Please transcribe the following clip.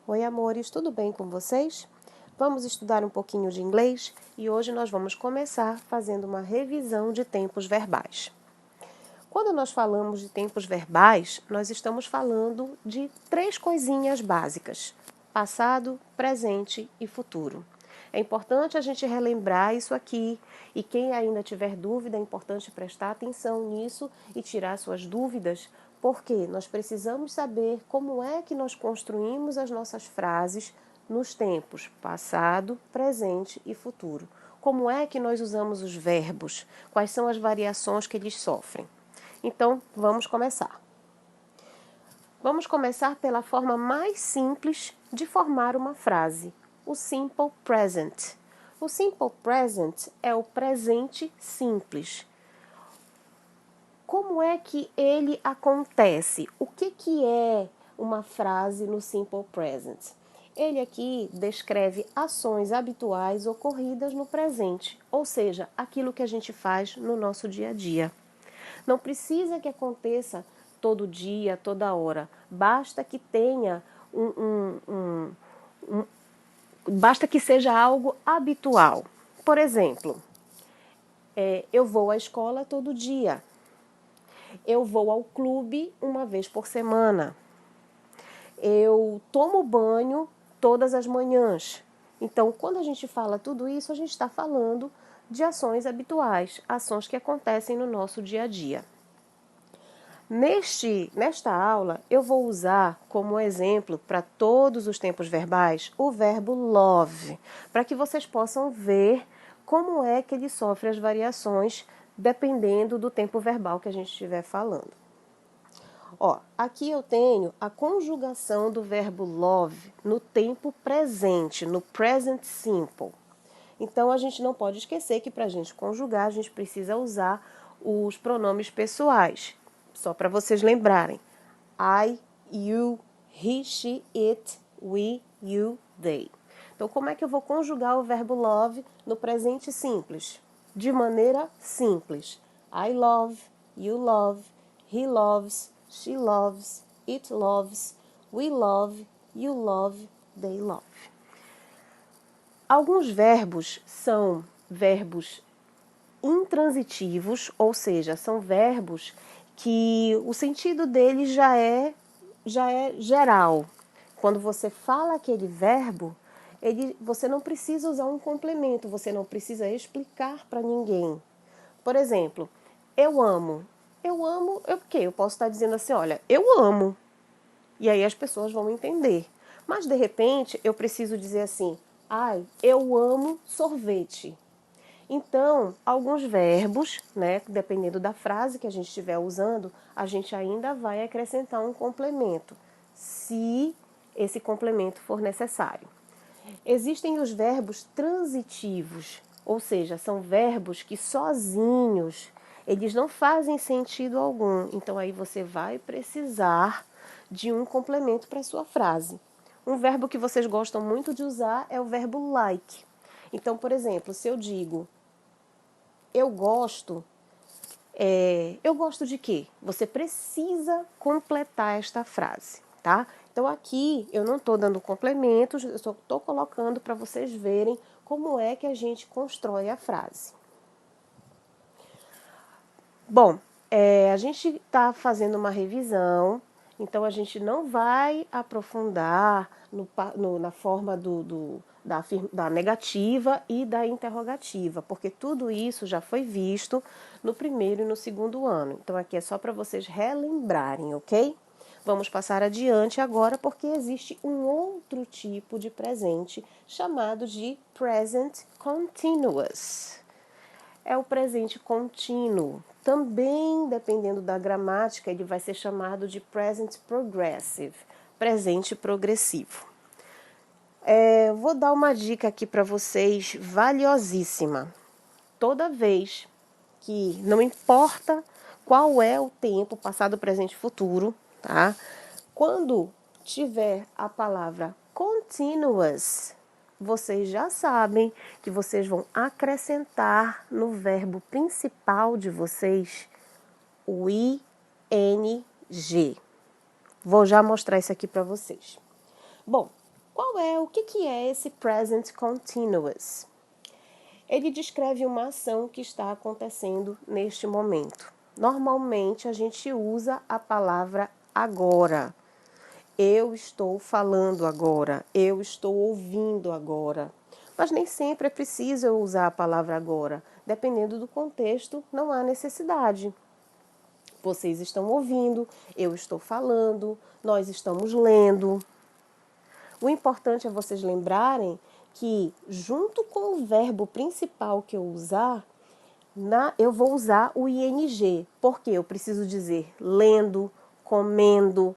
Oi, amores, tudo bem com vocês? Vamos estudar um pouquinho de inglês e hoje nós vamos começar fazendo uma revisão de tempos verbais. Quando nós falamos de tempos verbais, nós estamos falando de 3 coisinhas básicas: passado, presente e futuro. É importante a gente relembrar isso aqui e quem ainda tiver dúvida, é importante prestar atenção nisso e tirar suas dúvidas, porque nós precisamos saber como é que nós construímos as nossas frases nos tempos passado, presente e futuro. Como é que nós usamos os verbos? Quais são as variações que eles sofrem? Então, vamos começar. Vamos começar pela forma mais simples de formar uma frase, o simple present. O simple present é o presente simples. Como é que ele acontece? O que é uma frase no simple present? Ele aqui descreve ações habituais ocorridas no presente, ou seja, aquilo que a gente faz no nosso dia a dia. Não precisa que aconteça todo dia, toda hora. Basta que tenha basta que seja algo habitual. Por exemplo, eu vou à escola todo dia. Eu vou ao clube uma vez por semana. Eu tomo banho todas as manhãs. Então, quando a gente fala tudo isso, a gente está falando de ações habituais, ações que acontecem no nosso dia a dia. Nesta aula, eu vou usar como exemplo para todos os tempos verbais o verbo love, para que vocês possam ver como é que ele sofre as variações dependendo do tempo verbal que a gente estiver falando. Ó, aqui eu tenho a conjugação do verbo love no tempo presente, no present simple. Então, a gente não pode esquecer que para a gente conjugar, a gente precisa usar os pronomes pessoais. Só para vocês lembrarem. I, you, he, she, it, we, you, they. Então, como é que eu vou conjugar o verbo love no presente simples? De maneira simples. I love, you love, he loves, she loves, it loves, we love, you love, they love. Alguns verbos são verbos intransitivos, ou seja, são verbos que o sentido deles já é geral. Quando você fala aquele verbo, você não precisa usar um complemento, você não precisa explicar para ninguém. Por exemplo, eu amo. Eu amo, o quê? Eu posso estar dizendo assim, olha, eu amo. E aí as pessoas vão entender. Mas, de repente, eu preciso dizer assim, ai, eu amo sorvete. Então, alguns verbos, né, dependendo da frase que a gente estiver usando, a gente ainda vai acrescentar um complemento, se esse complemento for necessário. Existem os verbos transitivos, ou seja, são verbos que sozinhos eles não fazem sentido algum. Então, aí você vai precisar de um complemento para a sua frase. Um verbo que vocês gostam muito de usar é o verbo like. Então, por exemplo, se eu digo eu gosto de quê? Você precisa completar esta frase, tá? Então aqui eu não estou dando complementos, eu só estou colocando para vocês verem como é que a gente constrói a frase. Bom, a gente está fazendo uma revisão, então a gente não vai aprofundar na forma da negativa e da interrogativa, porque tudo isso já foi visto no primeiro e no segundo ano. Então aqui é só para vocês relembrarem, ok? Vamos passar adiante agora porque existe um outro tipo de presente chamado de present continuous. É o presente contínuo. Também, dependendo da gramática, ele vai ser chamado de present progressive, presente progressivo. Vou dar uma dica aqui para vocês valiosíssima. Toda vez que, não importa qual é o tempo, passado, presente e futuro, tá? Quando tiver a palavra continuous, vocês já sabem que vocês vão acrescentar no verbo principal de vocês o ing. Vou já mostrar isso aqui para vocês. Bom, O que é esse present continuous? Ele descreve uma ação que está acontecendo neste momento. Normalmente a gente usa a palavra agora. Eu estou falando agora, eu estou ouvindo agora. Mas nem sempre é preciso eu usar a palavra agora. Dependendo do contexto, não há necessidade. Vocês estão ouvindo, eu estou falando, nós estamos lendo. O importante é vocês lembrarem que, junto com o verbo principal que eu usar, eu vou usar o ing, porque eu preciso dizer lendo, comendo,